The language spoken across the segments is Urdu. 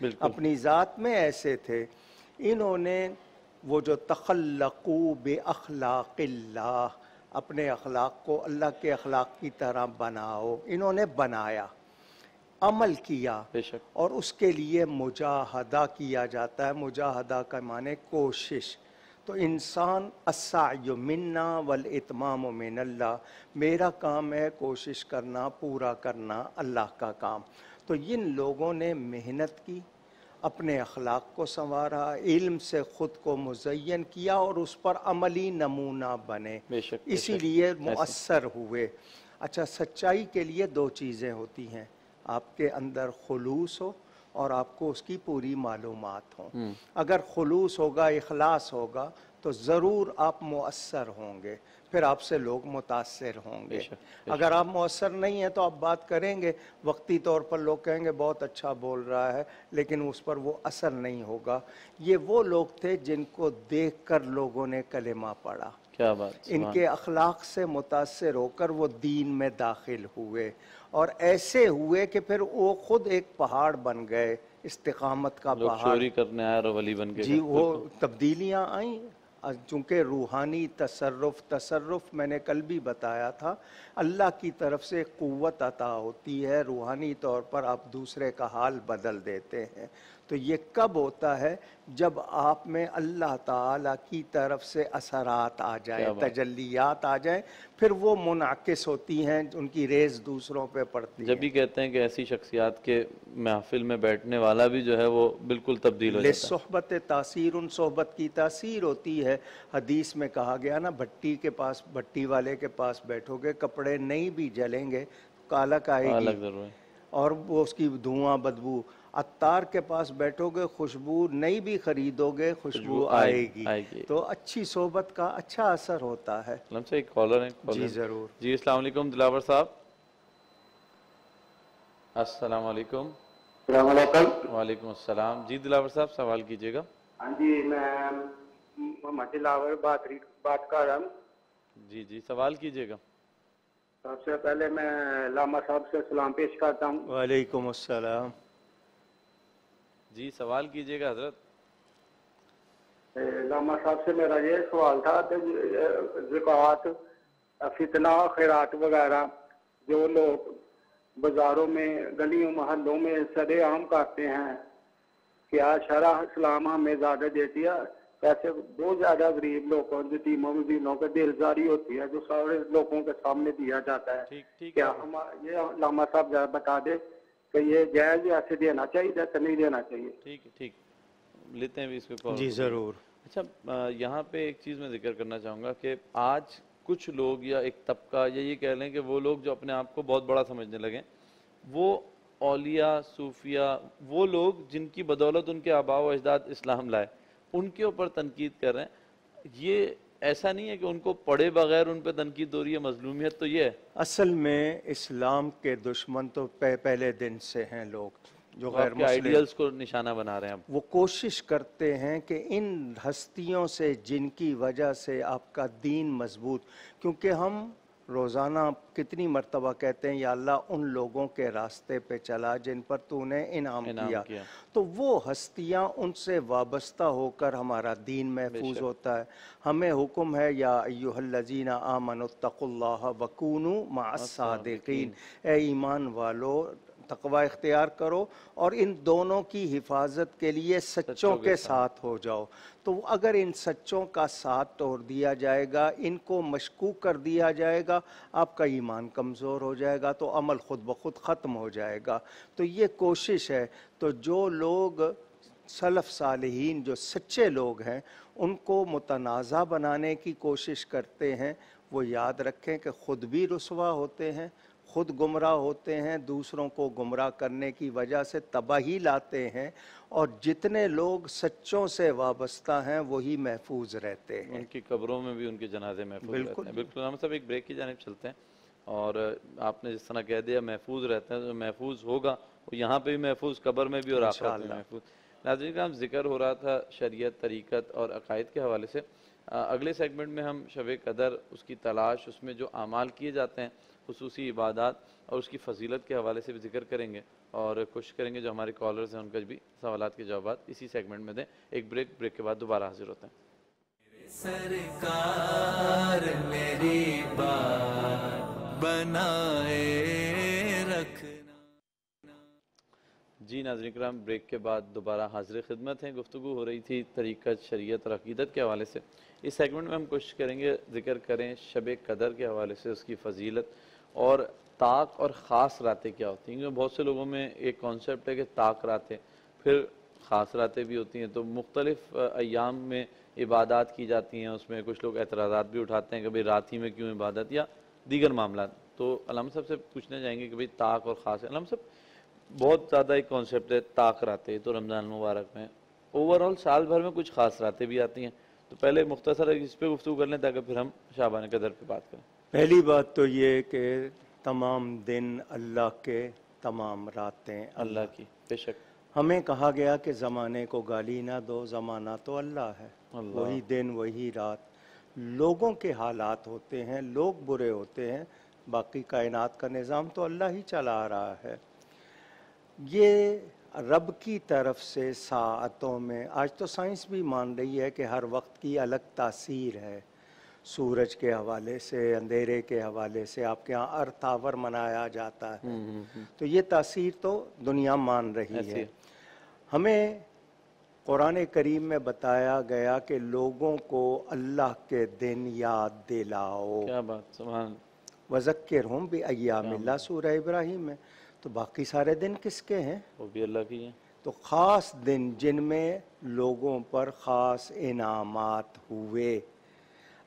بالکل اپنی ذات میں ایسے تھے. انہوں نے وہ جو تخلقو بے اخلاق اللہ، اپنے اخلاق کو اللہ کے اخلاق کی طرح بناؤ، انہوں نے بنایا، عمل کیا، بے شک اور اس کے لیے مجاہدہ کیا جاتا ہے. مجاہدہ کا معنی کوشش. تو انسان السعی منا والاتمام من اللہ، میرا کام ہے کوشش کرنا، پورا کرنا اللہ کا کام. تو ان لوگوں نے محنت کی، اپنے اخلاق کو سنوارا، علم سے خود کو مزین کیا اور اس پر عملی نمونہ بنے، بے شک بے اسی شک. لیے مؤثر ہوئے. اچھا، سچائی کے لیے دو چیزیں ہوتی ہیں، آپ کے اندر خلوص ہو اور آپ کو اس کی پوری معلومات ہوں. اگر خلوص ہوگا، اخلاص ہوگا، تو ضرور آپ مؤثر ہوں گے، پھر آپ سے لوگ متاثر ہوں گے. اگر آپ مؤثر نہیں ہیں تو آپ بات کریں گے، وقتی طور پر لوگ کہیں گے بہت اچھا بول رہا ہے، لیکن اس پر وہ اثر نہیں ہوگا. یہ وہ لوگ تھے جن کو دیکھ کر لوگوں نے کلمہ پڑھا، کیا بات، ان کے اخلاق سے متاثر ہو کر وہ دین میں داخل ہوئے، اور ایسے ہوئے کہ پھر وہ خود ایک پہاڑ بن گئے، استقامت کا لوگ پہاڑ. چوری کرنے آئے اور ولی بن کے جی، وہ تبدیلیاں آئیں. چونکہ روحانی تصرف میں نے کل بھی بتایا تھا، اللہ کی طرف سے قوت عطا ہوتی ہے، روحانی طور پر آپ دوسرے کا حال بدل دیتے ہیں. تو یہ کب ہوتا ہے؟ جب آپ میں اللہ تعالیٰ کی طرف سے اثرات آ جائیں، تجلیات آ جائیں، پھر وہ منعکس ہوتی ہیں، ان کی ریز دوسروں پہ پڑتی ہے. جب بھی کہتے ہیں کہ ایسی شخصیات کے محفل میں بیٹھنے والا بھی جو ہے وہ بالکل تبدیل ہو جاتا ہے. صحبت تاثیر، ان صحبت کی تاثیر ہوتی ہے. حدیث میں کہا گیا نا، بھٹی والے کے پاس بیٹھو گے، کپڑے نہیں بھی جلیں گے، کالک آئے گی الگ ضرور ہے. اور وہ اس کی دھواں بدبو. عطار کے پاس بیٹھو گے، خوشبو نہیں بھی خریدو گے، خوشبو آئے گی. تو اچھی صحبت کا اچھا اثر ہوتا ہے. سے ایک کالر ہے. جی ضرور. جی السلام علیکم دلاور صاحب. السلام علیکم. السلام علیکم. وعلیکم السلام. جی دلاور صاحب سوال کیجیے گا. ہاں جی، میں محمد دلاور بات کر رہا ہوں. جی جی سوال کیجیے گا. سب سے پہلے میں علامہ صاحب سے سلام پیش کرتا ہوں. وعلیکم السلام. جی سوال کیجیے گا حضرت. علامہ صاحب سے میرا یہ سوال تھا کہ زکوٰۃ، فتنہ، خیرات وغیرہ جو لوگ بازاروں میں، گلیوں محلوں میں سرے عام کرتے ہیں، کیا شرع اسلام ہمیں زیادہ دیتی ہے؟ ایسے بہت زیادہ غریب لوگوں، یتیموں مزینوں کو دلزاری ہوتی ہے جو سارے لوگوں کے سامنے دیا جاتا ہے. کیا ہم یہ علامہ صاحب ذرا بتا دے کہ یہ جائز ایسے دینا چاہیے یا نہیں دینا چاہیے؟ ٹھیک لیتے ہیں بھی اس کو. جی ضرور. اچھا، یہاں پہ ایک چیز میں ذکر کرنا چاہوں گا کہ آج کچھ لوگ یا ایک طبقہ، یا یہ کہہ لیں کہ وہ لوگ جو اپنے آپ کو بہت بڑا سمجھنے لگیں، وہ اولیاء، صوفیاء، وہ لوگ جن کی بدولت ان کے آباء و اجداد اسلام لائے، ان کے اوپر تنقید کر رہے ہیں. یہ ایسا نہیں ہے کہ ان کو پڑھے بغیر ان پہ تنقید ہو رہی ہے. مظلومیت تو یہ ہے. اصل میں اسلام کے دشمن تو پہلے دن سے ہیں لوگ جو غیر مسلم، آئیڈیلز کو نشانہ بنا رہے ہیں. وہ کوشش کرتے ہیں کہ ان ہستیوں سے جن کی وجہ سے آپ کا دین مضبوط، کیونکہ ہم روزانہ کتنی مرتبہ کہتے ہیں یا اللہ ان لوگوں کے راستے پہ چلا جن پر تو نے انعام کیا، تو وہ ہستیاں ان سے وابستہ ہو کر ہمارا دین محفوظ ہوتا ہے. ہمیں حکم ہے یا ایھا الذین آمنوا اتقوا اللہ وکونوا مع الصادقین، اے ایمان والو تقوی اختیار کرو اور ان دونوں کی حفاظت کے لیے سچوں کے ساتھ ہو جاؤ. تو اگر ان سچوں کا ساتھ توڑ دیا جائے گا، ان کو مشکوک کر دیا جائے گا، آپ کا ایمان کمزور ہو جائے گا، تو عمل خود بخود ختم ہو جائے گا. تو یہ کوشش ہے. تو جو لوگ سلف صالحین، جو سچے لوگ ہیں، ان کو متنازع بنانے کی کوشش کرتے ہیں، وہ یاد رکھیں کہ خود بھی رسوا ہوتے ہیں، خود گمراہ ہوتے ہیں، دوسروں کو گمراہ کرنے کی وجہ سے تباہی لاتے ہیں، اور جتنے لوگ سچوں سے وابستہ ہیں وہی محفوظ رہتے ہیں. ان کی قبروں میں بھی ان کے جنازے محفوظ رہتے ہیں. بالکل. ہم سب ایک بریک کی جانب چلتے ہیں. اور آپ نے جس طرح کہہ دیا محفوظ رہتے ہیں، تو محفوظ ہوگا، وہ یہاں پہ بھی محفوظ، قبر میں بھی اور آخرت میں محفوظ. ناظرین کرام، ذکر ہو رہا تھا شریعت، طریقت اور عقائد کے حوالے سے۔ اگلے سیگمنٹ میں ہم شب قدر، اس کی تلاش، اس میں جو اعمال کیے جاتے ہیں، خصوصی عبادات اور اس کی فضیلت کے حوالے سے بھی ذکر کریں گے، اور کوشش کریں گے جو ہمارے کالرز ہیں ان کا بھی سوالات کے جوابات اسی سیگمنٹ میں دیں۔ ایک بریک کے بعد دوبارہ حاضر ہوتے ہیں۔ سرکار میری بات بنائے رکھنا۔ جی ناظرین کرام، بریک کے بعد دوبارہ حاضر خدمت ہیں۔ گفتگو ہو رہی تھی طریقت، شریعت اور عقیدت کے حوالے سے۔ اس سیگمنٹ میں ہم کوشش کریں گے ذکر کریں شب قدر کے حوالے سے، اس کی فضیلت اور طاق اور خاص راتیں کیا ہوتی ہیں، کیونکہ بہت سے لوگوں میں ایک کانسیپٹ ہے کہ طاق راتیں، پھر خاص راتیں بھی ہوتی ہیں، تو مختلف ایام میں عبادات کی جاتی ہیں۔ اس میں کچھ لوگ اعتراضات بھی اٹھاتے ہیں کہ بھئی رات ہی میں کیوں عبادت، یا دیگر معاملات۔ تو علامہ صاحب سے پوچھنا چاہیں گے کہ بھئی طاق اور خاص ہے۔ علامہ صاحب، بہت زیادہ ایک کانسیپٹ ہے طاق راتیں، تو رمضان المبارک میں اوورآل سال بھر میں کچھ خاص راتیں بھی آتی ہیں، تو پہلے مختصر اس پہ گفتگو کر لیں تاکہ پھر ہم شعبان قدر پہ بات کریں۔ پہلی بات تو یہ کہ تمام دن اللہ کے، تمام راتیں اللہ کی، بے شک۔ ہمیں کہا گیا کہ زمانے کو گالی نہ دو، زمانہ تو اللہ ہے، اللہ۔ وہی دن وہی رات۔ لوگوں کے حالات ہوتے ہیں، لوگ برے ہوتے ہیں، باقی کائنات کا نظام تو اللہ ہی چلا رہا ہے۔ یہ رب کی طرف سے ساعتوں میں، آج تو سائنس بھی مان رہی ہے کہ ہر وقت کی الگ تاثیر ہے، سورج کے حوالے سے، اندھیرے کے حوالے سے۔ آپ کے ہاں ارتھ آور منایا جاتا ہے، تو یہ تاثیر تو دنیا مان رہی ہے۔ ہمیں قرآن کریم میں بتایا گیا کہ لوگوں کو اللہ کے دن یاد دلاؤ، کیا بات، سبحان۔ وذکرہم بایام اللہ، سورہ ابراہیم میں۔ تو باقی سارے دن کس کے ہیں؟ وہ بھی اللہ کی ہیں۔ تو خاص دن جن میں لوگوں پر خاص انعامات ہوئے۔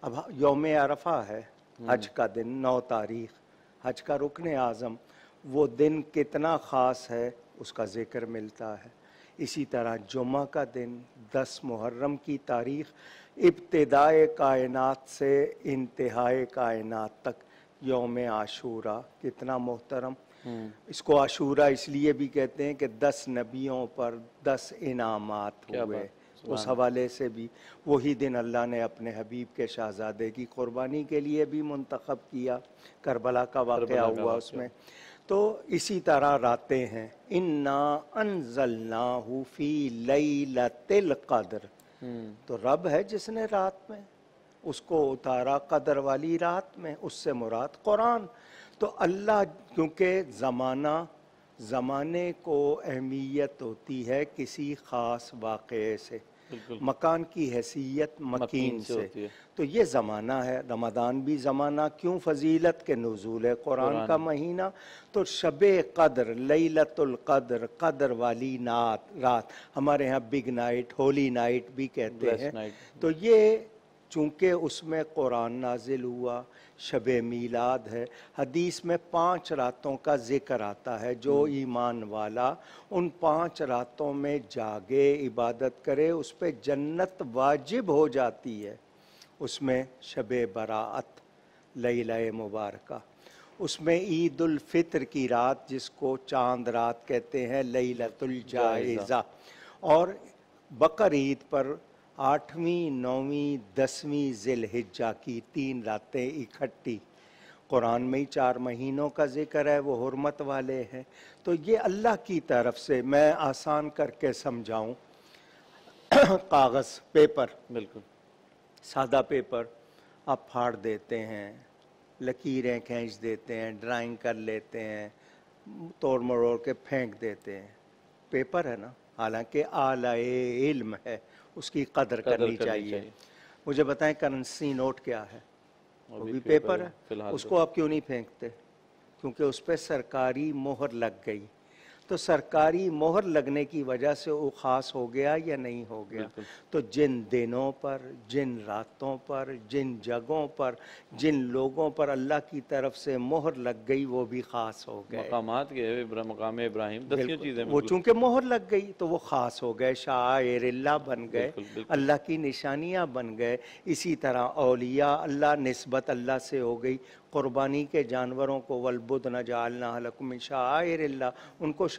اب یوم عرفہ ہے، حج کا دن، 9 تاریخ، حج کا رکن اعظم، وہ دن کتنا خاص ہے اس کا ذکر ملتا ہے۔ اسی طرح جمعہ کا دن، 10 محرم کی تاریخ، ابتدائے کائنات سے انتہائے کائنات تک یوم عاشورہ، کتنا محترم۔ اس کو عاشورہ اس لیے بھی کہتے ہیں کہ 10 نبیوں پر 10 انعامات ہوئے، اس حوالے سے بھی وہی دن اللہ نے اپنے حبیب کے شہزادے کی قربانی کے لیے بھی منتخب کیا، کربلا کا واقعہ ہوا اس میں۔ تو اسی طرح راتیں ہیں، انا انزلناہ فی لیلۃ القدر، تو رب ہے جس نے رات میں اس کو اتارا، قدر والی رات میں، اس سے مراد قرآن۔ تو اللہ، کیونکہ زمانے کو اہمیت ہوتی ہے کسی خاص واقعے سے، مکان کی حیثیت مکین سے، تو یہ زمانہ ہے۔ رمضان بھی زمانہ، کیوں فضیلت کے نزول قرآن کا مہینہ، تو شب قدر، لیلۃ القدر، قدر والی رات، ہمارے ہاں بگ نائٹ، ہولی نائٹ بھی کہتے ہیں۔ تو یہ چونکہ اس میں قرآن نازل ہوا، شب میلاد ہے، حدیث میں 5 راتوں کا ذکر آتا ہے، جو ایمان والا ان 5 راتوں میں جاگے، عبادت کرے، اس پہ جنت واجب ہو جاتی ہے۔ اس میں شب براءت، لیلہ مبارکہ، اس میں عید الفطر کی رات جس کو چاند رات کہتے ہیں، لیلۃ الجائزہ، اور بقر عید پر 8ویں، 9ویں، 10ویں ذی الحجہ کی 3 راتیں اکٹھی۔ قرآن میں ہی 4 مہینوں کا ذکر ہے، وہ حرمت والے ہیں۔ تو یہ اللہ کی طرف سے، میں آسان کر کے سمجھاؤں، کاغذ، پیپر، بالکل سادہ پیپر آپ پھاڑ دیتے ہیں، لکیریں کھینچ دیتے ہیں، ڈرائنگ کر لیتے ہیں، توڑ مروڑ کے پھینک دیتے ہیں، پیپر ہے نا، حالانکہ اعلیٰ علم ہے، اس کی قدر کرنی چاہیے۔ مجھے بتائیں کرنسی نوٹ کیا ہے؟ وہ بھی پیپر ہے، اس کو آپ کیوں نہیں پھینکتے؟ کیونکہ اس پہ سرکاری مہر لگ گئی۔ تو سرکاری مہر لگنے کی وجہ سے وہ خاص ہو گیا یا نہیں ہو گیا؟ تو جن دنوں پر، جن راتوں پر، جن جگہوں پر، جن لوگوں پر اللہ کی طرف سے مہر لگ گئی وہ بھی خاص ہو گئے۔ مقامات کے مقام ابراہیم، 10 چیزیں، وہ چونکہ مہر لگ گئی تو وہ خاص ہو گئے، شعائر اللہ بن گئے، اللہ کی نشانیاں بن گئے۔ اسی طرح اولیاء اللہ، نسبت اللہ سے ہو گئی۔ قربانی کے جانوروں کو والبدن جعلناہ لکم من شعائر اللہ، ان کو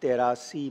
83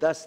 10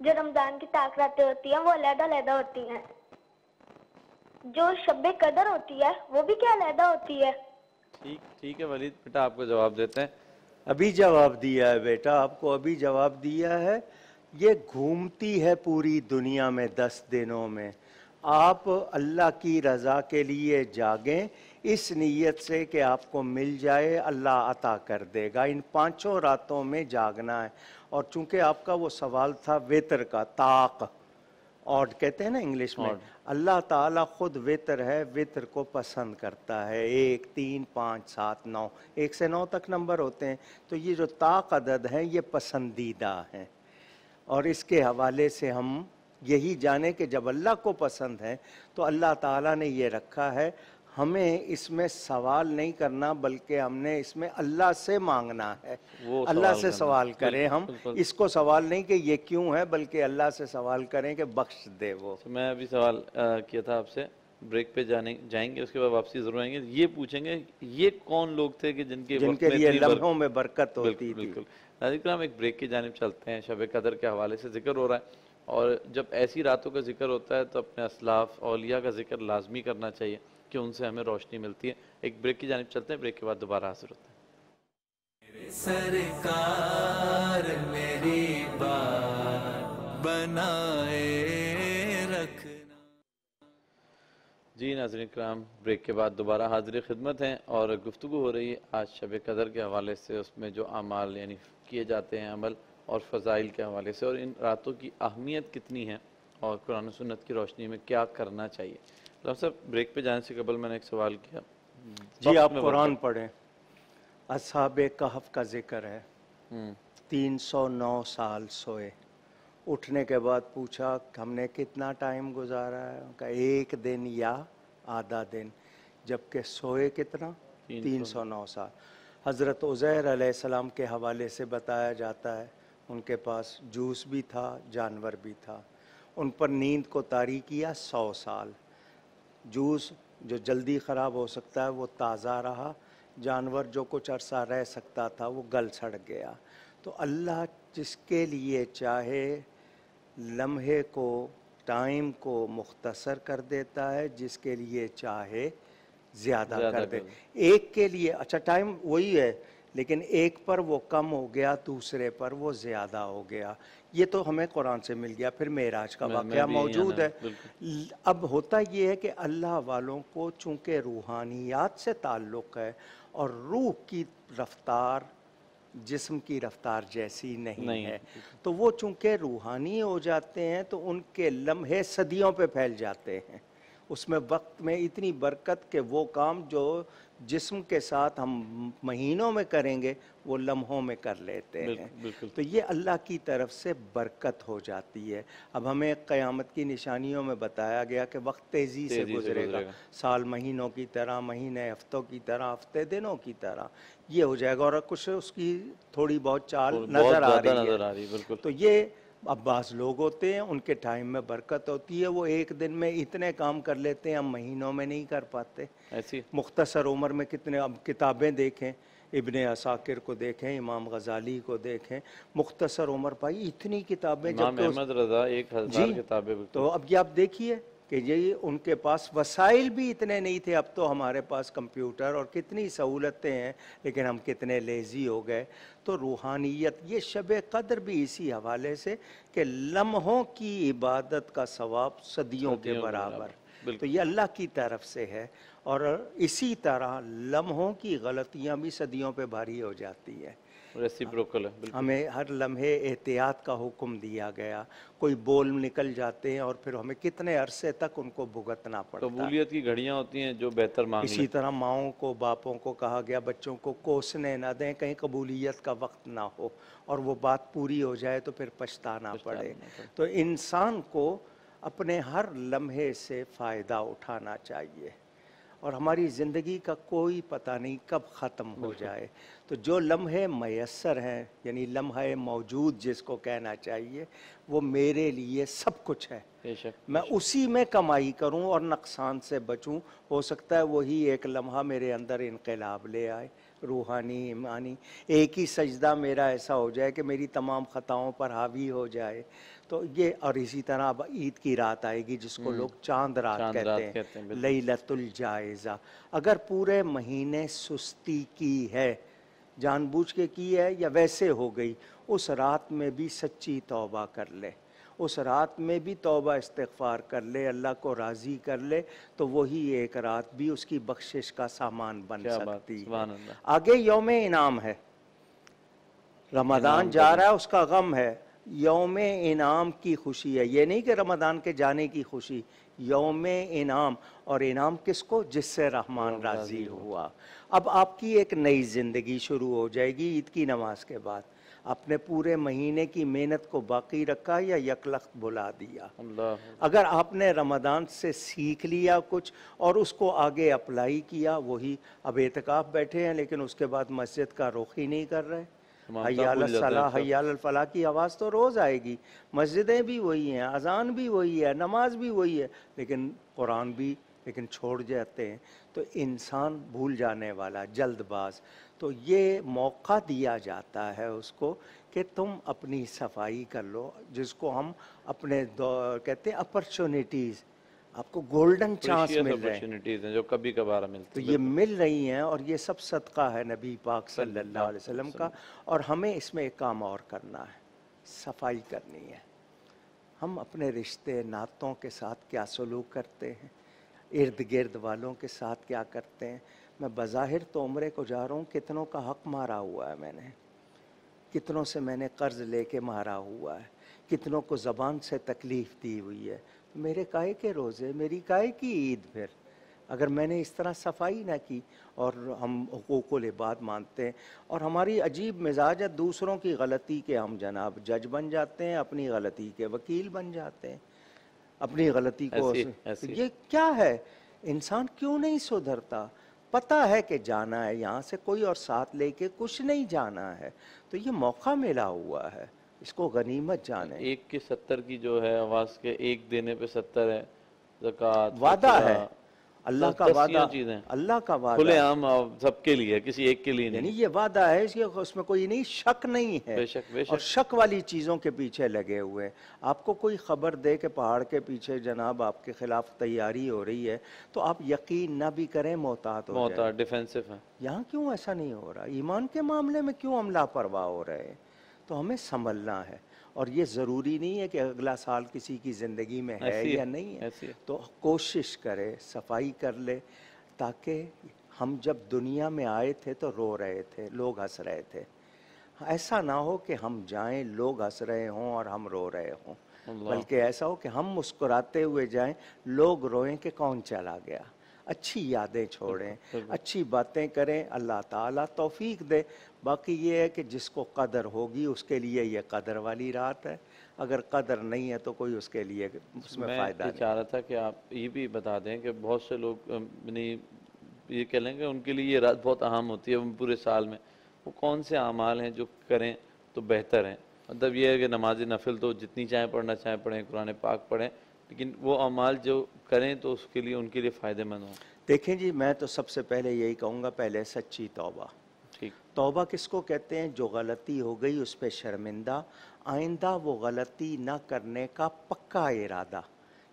جو رمضان کی طاق راتیں ہوتی ہیں وہ علیحدہ علیحدہ ہوتی ہیں. جو شب قدر ہوتی ہے وہ بھی کیا علیحدہ ہوتی ہے؟ ٹھیک ہے ولید بیٹا، آپ کو جواب دیتے ہیں. ابھی جواب دیا ہے بیٹا، آپ کو ابھی جواب دیا ہے. یہ گھومتی ہے پوری دنیا میں 10 دنوں میں. آپ اللہ کی رضا کے لیے جاگیں اس نیت سے کہ آپ کو مل جائے، اللہ عطا کر دے گا. ان 5 راتوں میں جاگنا ہے. اور چونکہ آپ کا وہ سوال تھا وتر کا، طاق آڈ کہتے ہیں نا انگلش میں، اللہ تعالیٰ خود وتر ہے، وتر کو پسند کرتا ہے. 1 3 5 7 9، 1 سے 9 تک نمبر ہوتے ہیں. تو یہ جو طاق عدد ہیں یہ پسندیدہ ہیں، اور اس کے حوالے سے ہم یہی جانیں کہ جب اللہ کو پسند ہے تو اللہ تعالیٰ نے یہ رکھا ہے. ہمیں اس میں سوال نہیں کرنا بلکہ ہم نے اس میں اللہ سے مانگنا ہے. اللہ سے سوال کریں ہم، اس کو سوال نہیں کہ یہ کیوں ہے بلکہ اللہ سے سوال کریں کہ بخش دے وہ. میں ابھی سوال کیا تھا آپ سے، بریک پہ جائیں گے، اس کے بعد واپسی ضرور آئیں گے. یہ پوچھیں گے یہ کون لوگ تھے کہ جن کے لیے لمحوں میں برکت ہوتی تھی. بالکل. ناظرین کرام، ایک بریک کی جانب چلتے ہیں. شب قدر کے حوالے سے ذکر ہو رہا ہے، اور جب ایسی راتوں کا ذکر ہوتا ہے تو اپنے اسلاف اولیاء کا ذکر لازمی کرنا چاہیے کہ ان سے ہمیں روشنی ملتی ہے. ایک بریک کی جانب چلتے ہیں، بریک کے بعد دوبارہ حاضر ہوتے ہیں. میرے سرکار میری بات بنائے رکھنا. جی ناظرین کرام، بریک کے بعد دوبارہ حاضر خدمت ہیں، اور گفتگو ہو رہی ہے آج شب قدر کے حوالے سے. اس میں جو اعمال یعنی کیے جاتے ہیں عمل اور فضائل کے حوالے سے، اور ان راتوں کی اہمیت کتنی ہے اور قرآن و سنت کی روشنی میں کیا کرنا چاہیے. علامہ صاحب، بریک پہ جانے سے قبل میں نے ایک سوال کیا. جی آپ قرآن پڑھیں. اصحاب کہف کا ذکر ہے. 309 سال سوئے، اٹھنے کے بعد پوچھا ہم نے کتنا ٹائم گزارا ہے؟ کہا 1 دن یا آدھا دن. جبکہ سوئے کتنا؟ 309 سال. حضرت عزیر علیہ السلام کے حوالے سے بتایا جاتا ہے ان کے پاس جوس بھی تھا، جانور بھی تھا. ان پر نیند کو طاری کیا 100 سال. جوس جو جلدی خراب ہو سکتا ہے وہ تازہ رہا، جانور جو کچھ عرصہ رہ سکتا تھا وہ گل سڑ گیا. تو اللہ جس کے لیے چاہے لمحے کو، ٹائم کو مختصر کر دیتا ہے، جس کے لیے چاہے زیادہ کر دے. ایک کے لیے اچھا ٹائم وہی ہے لیکن ایک پر وہ کم ہو گیا، دوسرے پر وہ زیادہ ہو گیا. یہ تو ہمیں قرآن سے مل گیا. پھر معراج کا واقعہ موجود ہے. اب ہوتا یہ ہے کہ اللہ والوں کو چونکہ روحانیات سے تعلق ہے، اور روح کی رفتار جسم کی رفتار جیسی نہیں ہے، تو وہ چونکہ روحانی ہو جاتے ہیں تو ان کے لمحے صدیوں پہ پھیل جاتے ہیں. اس میں وقت میں اتنی برکت کہ وہ کام جو جسم کے ساتھ ہم مہینوں میں کریں گے وہ لمحوں میں کر لیتے ہیں. تو یہ اللہ کی طرف سے برکت ہو جاتی ہے. اب ہمیں قیامت کی نشانیوں میں بتایا گیا کہ وقت تیزی سے گزرے گا، سال مہینوں کی طرح، مہینے ہفتوں کی طرح، ہفتے دنوں کی طرح یہ ہو جائے گا. اور کچھ اس کی تھوڑی بہت چال نظر آ رہی ہے. تو یہ اب بعض لوگ ہوتے ہیں ان کے ٹائم میں برکت ہوتی ہے، وہ 1 دن میں اتنے کام کر لیتے ہیں، ہم مہینوں میں نہیں کر پاتے. مختصر عمر میں کتنے، اب کتابیں دیکھیں، ابن عساکر کو دیکھیں، امام غزالی کو دیکھیں، مختصر عمر پائی اتنی کتابیں. امام احمد رضا 1000 کتابیں. تو اب یہ آپ دیکھیے کہ یہ ان کے پاس وسائل بھی اتنے نہیں تھے. اب تو ہمارے پاس کمپیوٹر اور کتنی سہولتیں ہیں، لیکن ہم کتنے لیزی ہو گئے. تو روحانیت، یہ شب قدر بھی اسی حوالے سے کہ لمحوں کی عبادت کا ثواب صدیوں کے برابر. تو یہ اللہ کی طرف سے ہے. اور اسی طرح لمحوں کی غلطیاں بھی صدیوں پہ بھاری ہو جاتی ہے. ہمیں ہر لمحے احتیاط کا حکم دیا گیا. کوئی بول نکل جاتے ہیں اور پھر ہمیں کتنے عرصے تک ان کو بھگتنا پڑتا ہے. قبولیت کی گھڑیاں ہوتی ہیں جو بہتر مانگ لیں. اسی طرح ماؤں کو، باپوں کو کہا گیا بچوں کو کوسنے نہ دیں کہیں قبولیت کا وقت نہ ہو اور وہ بات پوری ہو جائے تو پھر پچھتانا پڑے. تو انسان کو اپنے ہر لمحے سے فائدہ اٹھانا چاہیے، اور ہماری زندگی کا کوئی پتہ نہیں کب ختم ہو جائے. تو جو لمحے میسر ہیں، یعنی لمحہ موجود جس کو کہنا چاہیے، وہ میرے لیے سب کچھ ہے. میں اسی میں کمائی کروں اور نقصان سے بچوں. ہو سکتا ہے وہی ایک لمحہ میرے اندر انقلاب لے آئے، روحانی ایمانی. ایک ہی سجدہ میرا ایسا ہو جائے کہ میری تمام خطاؤں پر حاوی ہو جائے. تو یہ اور اسی طرح اب عید کی رات آئے گی جس کو لوگ چاند رات کہتے ہیں، لیلۃ الجائزہ۔ اگر پورے مہینے سستی کی ہے، جان بوجھ کے کی ہے یا ویسے ہو گئی، اس رات میں بھی سچی توبہ کر لے، اس رات میں بھی توبہ استغفار کر لے، اللہ کو راضی کر لے، تو وہی ایک رات بھی اس کی بخشش کا سامان بن سکتی ہے۔ آگے یوم انعام ہے، رمضان جا رہا ہے اس کا غم ہے، یوم انعام کی خوشی ہے، یہ نہیں کہ رمضان کے جانے کی خوشی، یوم انعام۔ اور انعام کس کو؟ جس سے رحمان راضی ہوا۔ اب آپ کی ایک نئی زندگی شروع ہو جائے گی عید کی نماز کے بعد۔ آپ نے پورے مہینے کی محنت کو باقی رکھا یا یکلخت بھلا دیا؟ اگر آپ نے رمضان سے سیکھ لیا کچھ اور اس کو آگے اپلائی کیا، وہی اب اعتکاف بیٹھے ہیں لیکن اس کے بعد مسجد کا رخ ہی نہیں کر رہے، حی علی الصلاح حی علی الفلاح کی آواز تو روز آئے گی، مسجدیں بھی وہی ہیں، اذان بھی وہی ہے، نماز بھی وہی ہے، لیکن قرآن بھی لیکن چھوڑ جاتے ہیں۔ تو انسان بھول جانے والا، جلد باز، تو یہ موقع دیا جاتا ہے اس کو کہ تم اپنی صفائی کر لو، جس کو ہم اپنے کہتے ہیں اپرچونیٹیز، آپ کو گولڈن چانس مل رہے ہیں جو کبھی کبھار ملتی، تو یہ مل رہی ہیں، اور یہ سب صدقہ ہے نبی پاک صلی اللہ علیہ وسلم کا۔ اور ہمیں اس میں ایک کام اور کرنا ہے، صفائی کرنی ہے۔ ہم اپنے رشتے ناتوں کے ساتھ کیا سلوک کرتے ہیں، ارد گرد والوں کے ساتھ کیا کرتے ہیں۔ میں بظاہر تو عمرے کو جا رہا ہوں، کتنوں کا حق مارا ہوا ہے میں نے، کتنوں سے میں نے قرض لے کے مارا ہوا ہے، کتنوں کو زبان سے تکلیف دی ہوئی ہے۔ میرے کائے کے روزے، میری کائے کی عید پھر، اگر میں نے اس طرح صفائی نہ کی۔ اور ہم حقوق العباد مانتے ہیں، اور ہماری عجیب مزاج ہے دوسروں کی غلطی کے ہم جناب جج بن جاتے ہیں، اپنی غلطی کے وکیل بن جاتے ہیں، اپنی غلطی کو یہ کیا ہے؟ انسان کیوں نہیں سدھرتا؟ پتہ ہے کہ جانا ہے یہاں سے، کوئی اور ساتھ لے کے کچھ نہیں جانا ہے، تو یہ موقع ملا ہوا ہے، اس کو غنیمت جانیں۔ ایک کی 70 کی جو ہے آواز کے ایک دینے پہ 70 ہے، زکوٰۃ، وعدہ ہے اللہ کا وعدہ، اللہ کا وعدہ کھلے عام سب کے لیے، کسی ایک کے لیے نہیں، یعنی یہ وعدہ ہے، اس میں کوئی نہیں، شک نہیں ہے، بے شک بے شک۔ اور شک والی چیزوں کے پیچھے لگے ہوئے ہیں۔ آپ کو کوئی خبر دے کہ پہاڑ کے پیچھے جناب آپ کے خلاف تیاری ہو رہی ہے، تو آپ یقین نہ بھی کریں، محتاط ہو جائیں۔ محتاط، ڈیفینسو ہے۔ یہاں کیوں ایسا نہیں ہو رہا؟ ایمان کے معاملے میں کیوں ہم لاپرواہ ہو رہے ہیں؟ تو ہمیں سنبھلنا ہے، اور یہ ضروری نہیں ہے کہ اگلا سال کسی کی زندگی میں ہے یا نہیں ہے، تو کوشش کرے، صفائی کر لے، تاکہ ہم جب دنیا میں آئے تھے تو رو رہے تھے، لوگ ہنس رہے تھے، ایسا نہ ہو کہ ہم جائیں لوگ ہنس رہے ہوں اور ہم رو رہے ہوں، بلکہ ایسا ہو کہ ہم مسکراتے ہوئے جائیں، لوگ روئیں کہ کون چلا گیا۔ اچھی یادیں چھوڑیں، اچھی باتیں کریں، اللہ تعالیٰ توفیق دے۔ باقی یہ ہے کہ جس کو قدر ہوگی اس کے لیے یہ قدر والی رات ہے، اگر قدر نہیں ہے تو کوئی اس کے لیے اس میں فائدہ نہیں۔ میں چاہ رہا تھا کہ آپ یہ بھی بتا دیں کہ بہت سے لوگ یہ کہہ لیں کہ ان کے لیے یہ رات بہت اہم ہوتی ہے پورے سال میں، وہ کون سے اعمال ہیں جو کریں تو بہتر ہیں؟ مطلب یہ ہے کہ نماز نفل تو جتنی چاہیں پڑھنا چاہیں پڑھیں، قرآن پاک پڑھیں، لیکن وہ اعمال جو کریں تو اس کے لیے ان کے لیے فائدہ مند ہوں۔ دیکھیں جی، میں تو سب سے پہلے یہی کہوں گا، پہلے سچی توبہ۔ توبہ کس کو کہتے ہیں؟ جو غلطی ہو گئی اس پہ شرمندہ، آئندہ وہ غلطی نہ کرنے کا پکا ارادہ۔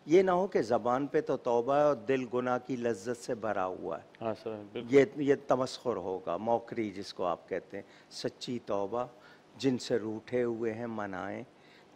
یہ نہ ہو کہ زبان پہ تو توبہ ہے اور دل گناہ کی لذت سے بھرا ہوا ہے، یہ تمسخر ہوگا، موکری جس کو آپ کہتے ہیں۔ سچی توبہ، جن سے روٹھے ہوئے ہیں منائیں،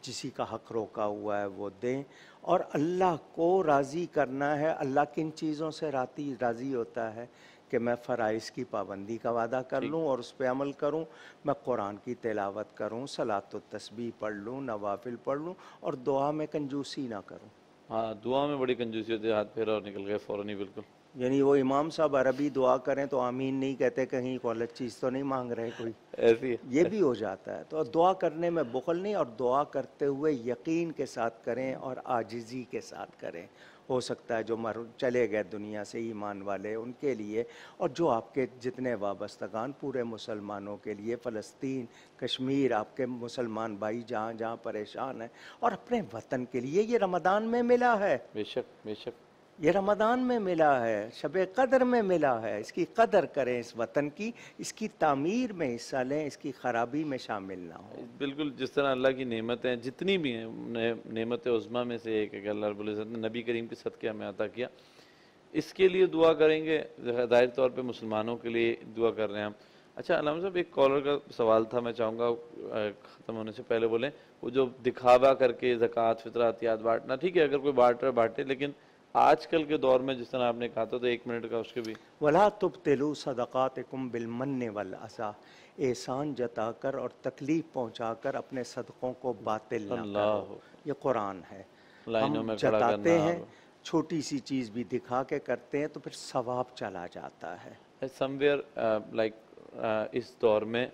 کسی کا حق روکا ہوا ہے وہ دیں، اور اللہ کو راضی کرنا ہے۔ اللہ کن چیزوں سے راضی ہوتا ہے؟ کہ میں فرائض کی پابندی کا وعدہ کر لوں اور اس پہ عمل کروں، میں قرآن کی تلاوت کروں، صلاۃ و تسبیح پڑھ لوں، نوافل پڑھ لوں، اور دعا میں کنجوسی نہ کروں۔ ہاں، دعا میں بڑی کنجوسی ہوتی ہے، ہاتھ پھیرا اور نکل گئے فوراً ہی، بالکل۔ یعنی وہ امام صاحب عربی دعا کریں تو آمین نہیں کہتے، کہیں غلط چیز تو نہیں مانگ رہے کوئی، ایسی یہ بھی ہو جاتا ہے۔ تو دعا کرنے میں بخل نہیں، اور دعا کرتے ہوئے یقین کے ساتھ کریں اور عاجزی کے ساتھ کریں۔ ہو سکتا ہے جو چلے گئے دنیا سے ایمان والے ان کے لیے، اور جو آپ کے جتنے وابستگان پورے مسلمانوں کے لیے، فلسطین، کشمیر، آپ کے مسلمان بھائی جہاں جہاں پریشان ہیں، اور اپنے وطن کے لیے، یہ رمضان میں ملا ہے۔ بے شک بے شک۔ یہ رمضان میں ملا ہے، شب قدر میں ملا ہے، اس کی قدر کریں، اس وطن کی، اس کی تعمیر میں حصہ لیں، اس کی خرابی میں شامل نہ ہوں۔ بالکل جس طرح اللہ کی نعمتیں جتنی بھی ہیں، نعمت عظمیٰ میں سے ایک ہے کہ اللہ رب العزت نے نبی کریم کے صدقے ہمیں عطا کیا، اس کے لیے دعا کریں گے، ظاہر طور پہ مسلمانوں کے لیے دعا کر رہے ہیں ہم۔ اچھا علامہ صاحب، ایک کالر کا سوال تھا، میں چاہوں گا ختم ہونے سے پہلے بولیں، وہ جو دکھاوا کر کے زکوٰۃ فطرہ عطیات بانٹنا، ٹھیک ہے اگر کوئی بانٹ رہا ہے بانٹے، لیکن آج کل کے دور میں جس طرح آپ نے کہا تھا، تو 1 منٹ کا اس کے بھی وَلَا تُبْطِلُوا صَدَقَاتِكُمْ بِالْمَنِّ وَالْعَذَىٰ، احسان جتا کر اور تکلیف پہنچا کر اپنے صدقوں کو باطل نہ کرو، یہ قرآن ہے۔ لائنوں ہم میں کھڑا جتاتے کرنا، ہیں، چھوٹی سی چیز بھی دکھا کے کرتے ہیں تو پھر ثواب چلا جاتا ہے۔ سم ویئر لائک اس دور میں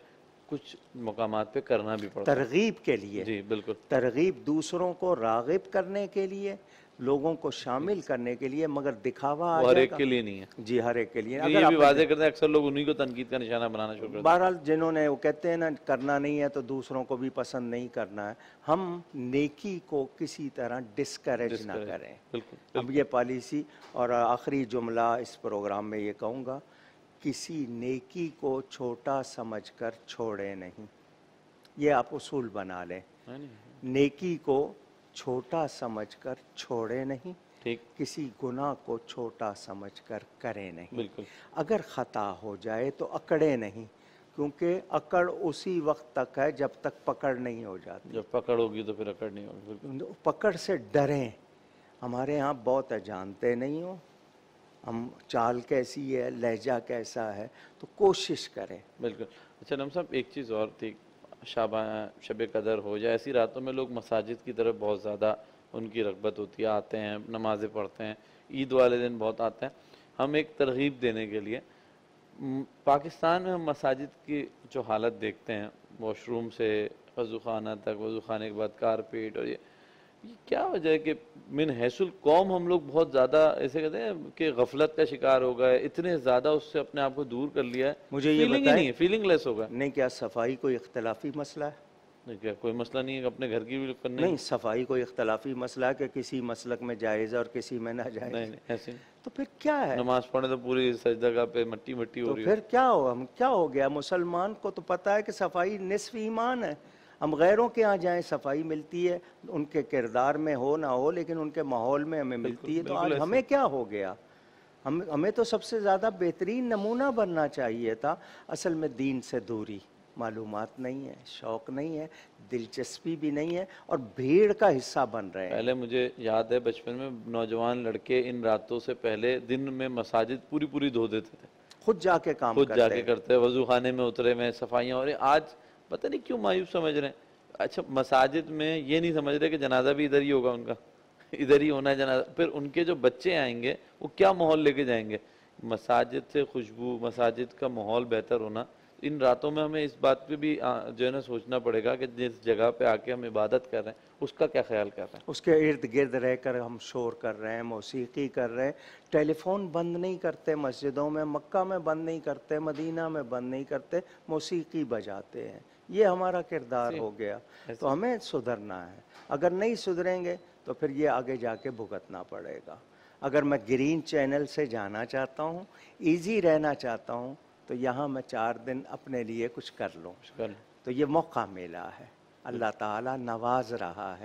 کچھ مقامات پہ کرنا بھی پڑتا ہے ترغیب کے لیے، جی بالکل، ترغیب دوسروں کو راغب کرنے کے لیے، لوگوں کو شامل کرنے کے لیے، مگر دکھاوا آ وہ ہر جائے ایک گا۔ کے لیے نہیں ہے، جی ہر ایک کے لیے۔ یہ بھی واضح کرتے ہیں، اکثر لوگ انہی کو تنقید کا نشانہ بنانا شروع کرتے بہرحال جنہوں نے وہ کہتے ہیں نا کرنا نہیں ہے تو دوسروں کو بھی پسند نہیں کرنا ہے، ہم نیکی کو کسی طرح ڈسکریج نہ کریں، بالکل اب یہ پالیسی۔ اور آخری جملہ اس پروگرام میں یہ کہوں گا، کسی نیکی کو چھوٹا سمجھ کر چھوڑے نہیں، یہ آپ اصول بنا لیں، نیکی کو چھوٹا سمجھ کر چھوڑے نہیں، ٹھیک، کسی گناہ کو چھوٹا سمجھ کر کرے نہیں، بالکل اگر خطا ہو جائے تو اکڑے نہیں، کیونکہ اکڑ اسی وقت تک ہے جب تک پکڑ نہیں ہو جاتی، جب پکڑ ہوگی تو پھر اکڑ نہیں ہوگی، بالکل پکڑ سے ڈریں۔ ہمارے ہاں بہت ہے، جانتے نہیں ہو ہم چال کیسی ہے، لہجہ کیسا ہے، تو کوشش کریں۔ بالکل۔ اچھا نم صاحب، ایک چیز اور تھی، شب قدر ہو جائے، ایسی راتوں میں لوگ مساجد کی طرف بہت زیادہ ان کی رغبت ہوتی ہے، آتے ہیں، نمازیں پڑھتے ہیں، عید والے دن بہت آتے ہیں۔ ہم ایک ترغیب دینے کے لیے، پاکستان میں ہم مساجد کی جو حالت دیکھتے ہیں، واش روم سے وضو خانہ تک، وضو خانے کے بعد کارپیٹ، اور یہ کیا وجہ ہے کہ من حیث القوم ہم لوگ بہت زیادہ ایسے کہتے ہیں کہ غفلت کا شکار ہو گئے، اتنے زیادہ اس سے اپنے آپ کو دور کر لیا ہے، مجھے یہ فیلنگ ہی بتائیں، نہیں ہے، فیلنگ لیس ہو گیا۔ نہیں کیا صفائی کوئی اختلافی مسئلہ ہے؟ نہیں کیا کوئی مسئلہ نہیں ہے کہ اپنے گھر کی بھی کرنا نہیں، صفائی کوئی اختلافی مسئلہ ہے کہ کسی مسلک میں جائز ہے اور کسی میں ناجائز؟ نہیں ایسے نہیں، تو پھر کیا ہے؟ نماز پڑھنے تو پوری سجدہ گاہ پہ مٹی مٹی ہو تو رہی پھر کیا ہو گیا؟ مسلمان کو تو پتہ ہے کہ صفائی نصف ایمان ہے۔ ہم غیروں کے ہاں جائیں، صفائی ملتی ہے، ان کے کردار میں ہو نہ ہو لیکن ان کے ماحول میں ہمیں ملتی ہے، تو آج ہمیں کیا ہو گیا؟ ہمیں تو سب سے زیادہ بہترین نمونہ بننا چاہیے تھا۔ اصل میں دین سے دوری، معلومات نہیں ہے، شوق نہیں ہے، دلچسپی بھی نہیں ہے، اور بھیڑ کا حصہ بن رہے ہیں۔ پہلے مجھے یاد ہے بچپن میں نوجوان لڑکے ان راتوں سے پہلے دن میں مساجد پوری دھو دیتے تھے، خود جا کے کام خود جا کرتے کے ہیں۔ کرتے ہیں، وضو خانے میں اترے میں صفائیاں ہو رہی ہیں۔ آج پتہ نہیں کیوں مایوس سمجھ رہے ہیں۔ اچھا مساجد میں یہ نہیں سمجھ رہے کہ جنازہ بھی ادھر ہی ہوگا، ان کا ادھر ہی ہونا ہے جنازہ، پھر ان کے جو بچے آئیں گے وہ کیا ماحول لے کے جائیں گے؟ مساجد سے خوشبو، مساجد کا ماحول بہتر ہونا، ان راتوں میں ہمیں اس بات پہ بھی جو ہے نا سوچنا پڑے گا کہ جس جگہ پہ آ کے ہم عبادت کر رہے ہیں اس کا کیا خیال کر رہے ہیں۔ اس کے ارد گرد رہ کر ہم شور کر رہے ہیں، موسیقی کر رہے ہیں، ٹیلی فون بند نہیں کرتے مسجدوں میں، مکہ میں بند نہیں کرتے، مدینہ میں بند نہیں کرتے، موسیقی بجاتے ہیں، یہ ہمارا کردار ہو گیا۔ تو ہمیں سدھرنا ہے، اگر نہیں سدھریں گے تو پھر یہ آگے جا کے بھگتنا پڑے گا۔ اگر میں گرین چینل سے جانا چاہتا ہوں، ایزی رہنا چاہتا ہوں، تو یہاں میں 4 دن اپنے لیے کچھ کر لوں، تو یہ موقع ملا ہے، اللہ تعالیٰ نواز رہا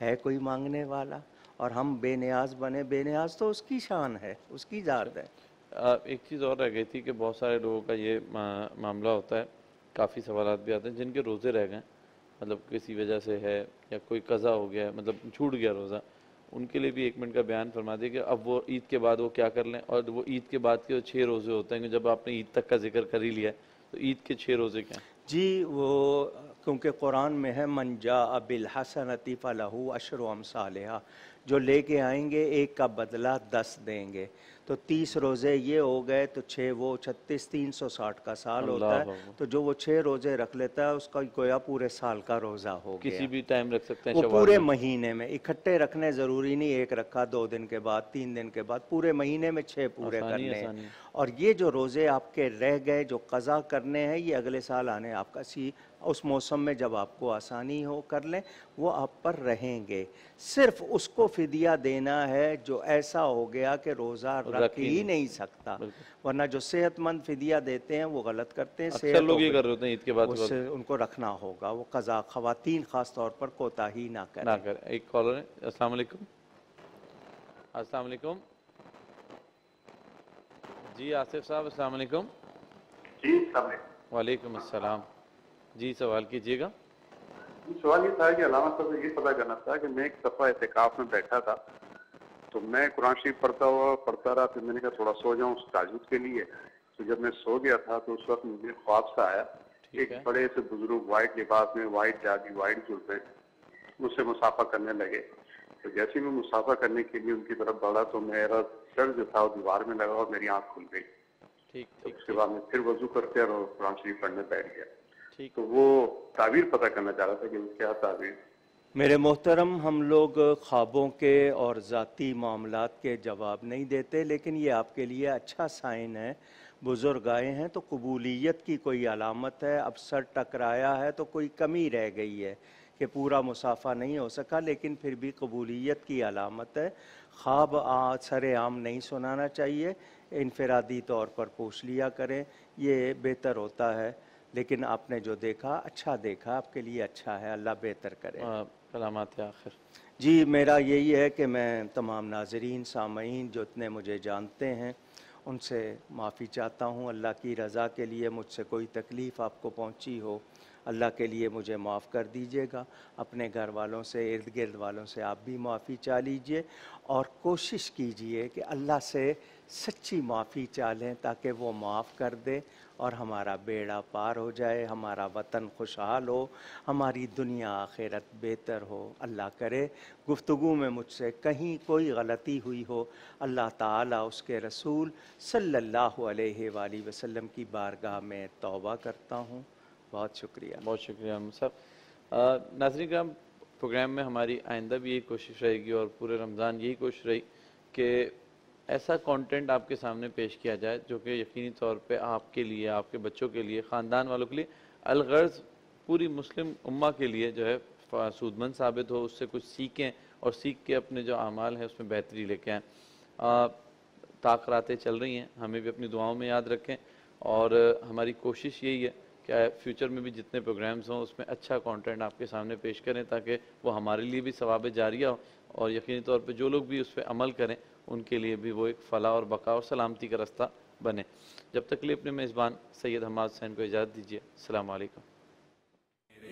ہے کوئی مانگنے والا، اور ہم بے نیاز بنے، بے نیاز تو اس کی شان ہے، اس کی ذات ہے۔ ایک چیز اور رہ گئی تھی کہ بہت سارے لوگوں کا یہ معاملہ ہوتا ہے، کافی سوالات بھی آتے ہیں جن کے روزے رہ گئے، مطلب کسی وجہ سے ہے یا کوئی قضا ہو گیا ہے، مطلب چھوٹ گیا روزہ، ان کے لیے بھی 1 منٹ کا بیان فرما دیں کہ اب وہ عید کے بعد وہ کیا کر لیں، اور وہ عید کے بعد کے 6 روزے ہوتے ہیں، جب آپ نے عید تک کا ذکر کر ہی لیا ہے تو عید کے 6 روزے کیا ہیں؟ جی وہ کیونکہ قرآن میں ہے من جاء بالحسنۃ فلہ عشر امثالہا، جو لے کے آئیں گے ایک کا بدلہ 10 دیں گے، تو 30 روزے یہ ہو گئے تو 6 وہ 36، 360 کا سال ہوتا ہے، تو جو وہ 6 روزے رکھ لیتا ہے اس کا گویا پورے سال کا روزہ ہو گیا، کسی بھی ٹائم رکھ سکتے ہیں، وہ شوال پورے میں۔ مہینے میں اکٹھے رکھنے ضروری نہیں، ایک رکھا 2 دن کے بعد، 3 دن کے بعد، پورے مہینے میں 6 پورے کرنے ہیں۔ اور یہ جو روزے آپ کے رہ گئے جو قضا کرنے ہیں، یہ اگلے سال آنے آپ کا اس موسم میں جب آپ کو آسانی ہو کر لیں، وہ آپ پر رہیں گے۔ صرف اس کو فدیہ دینا ہے جو ایسا ہو گیا کہ روزہ رکھ ہی نہیں سکتا، ورنہ جو صحت مند فدیہ دیتے ہیں وہ غلط کرتے ہیں۔ اکثر لوگ یہ کر رہے ہوتے ہیں عید کے بعد اس سے ان کو رکھنا ہوگا، وہ قضا خواتین خاص طور پر کوتاہی نہ کریں۔ ایک کالر ہے، السلام علیکم۔ السلام علیکم جی آصف صاحب، السلام علیکم۔ جی السلام علیکم۔ وعلیکم السلام، جی سوال کیجیے گا۔ سوال یہ تھا کہ علامہ صاحب سے یہ پتہ کرنا تھا کہ میں ایک دفعہ اعتکاف میں بیٹھا تھا تو میں قرآن شریف پڑھتا رہا، پھر میں نے کہا تھوڑا سو جاؤں اس تہجد کے لیے، تو جب میں سو گیا تھا تو اس وقت مجھے خواب سا آیا، ایک بڑے سے بزرگ وائٹ لباس میں، وائٹ جاگی، وائٹ جلتے مجھ سے مسافہ کرنے لگے۔ تو جیسے میں مسافہ کرنے کے لیے ان کی طرف بڑھا تو میرا سر جو تھا وہ دیوار میں لگا اور میری آنکھ کھل گئی۔ اس کے بعد میں پھر وضو کرتے اور قرآن شریف پڑھنے بیٹھ گیا۔ تو وہ تعبیر پتہ کرنا چاہ رہا تھا کہ کیا تعبیر۔ میرے محترم، ہم لوگ خوابوں کے اور ذاتی معاملات کے جواب نہیں دیتے، لیکن یہ آپ کے لیے اچھا سائن ہے۔ بزرگ آئے ہیں تو قبولیت کی کوئی علامت ہے۔ اب سر ٹکرایا ہے تو کوئی کمی رہ گئی ہے کہ پورا مسافہ نہیں ہو سکا، لیکن پھر بھی قبولیت کی علامت ہے۔ خواب سر عام نہیں سنانا چاہیے، انفرادی طور پر پوچھ لیا کریں، یہ بہتر ہوتا ہے۔ لیکن آپ نے جو دیکھا اچھا دیکھا، آپ کے لیے اچھا ہے، اللہ بہتر کرے۔ کلامات آخر۔ جی میرا یہی ہے کہ میں تمام ناظرین سامعین جو اتنے مجھے جانتے ہیں ان سے معافی چاہتا ہوں۔ اللہ کی رضا کے لیے مجھ سے کوئی تکلیف آپ کو پہنچی ہو، اللہ کے لیے مجھے معاف کر دیجیے گا۔ اپنے گھر والوں سے، ارد گرد والوں سے آپ بھی معافی چاہ لیجئے، اور کوشش کیجئے کہ اللہ سے سچی معافی چاہ لیں تاکہ وہ معاف کر دے اور ہمارا بیڑا پار ہو جائے، ہمارا وطن خوشحال ہو، ہماری دنیا آخرت بہتر ہو۔ اللہ کرے گفتگو میں مجھ سے کہیں کوئی غلطی ہوئی ہو، اللہ تعالیٰ اس کے رسول صلی اللہ علیہ وآلہ وسلم کی بارگاہ میں توبہ کرتا ہوں۔ بہت شکریہ۔ بہت شکریہ صاحب۔ ناظرین کرام، پروگرام میں ہماری آئندہ بھی یہی کوشش رہے گی اور پورے رمضان یہی کوشش رہی کہ ایسا کانٹینٹ آپ کے سامنے پیش کیا جائے جو کہ یقینی طور پہ آپ کے لیے، آپ کے بچوں کے لیے، خاندان والوں کے لیے، الغرض پوری مسلم امہ کے لیے جو ہے سودمند ثابت ہو، اس سے کچھ سیکھیں اور سیکھ کے اپنے جو اعمال ہیں اس میں بہتری لے کے آئیں۔ تاخراتیں چل رہی ہیں، ہمیں بھی اپنی دعاؤں میں یاد رکھیں، اور ہماری کوشش یہی ہے کہ فیوچر میں بھی جتنے پروگرامز ہوں اس میں اچھا کانٹینٹ آپ کے سامنے پیش کریں تاکہ وہ ہمارے لیے بھی ثواب جاریہ ہو، اور یقینی طور پہ جو لوگ بھی اس پہ عمل کریں ان کے لیے بھی وہ ایک فلاح اور بقا اور سلامتی کا رستہ بنے۔ جب تک کے لیے اپنے میزبان سید حماد حسین کو اجازت دیجیے۔ السلام علیکم۔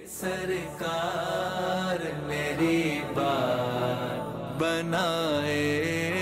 سرکار میری بات بنائے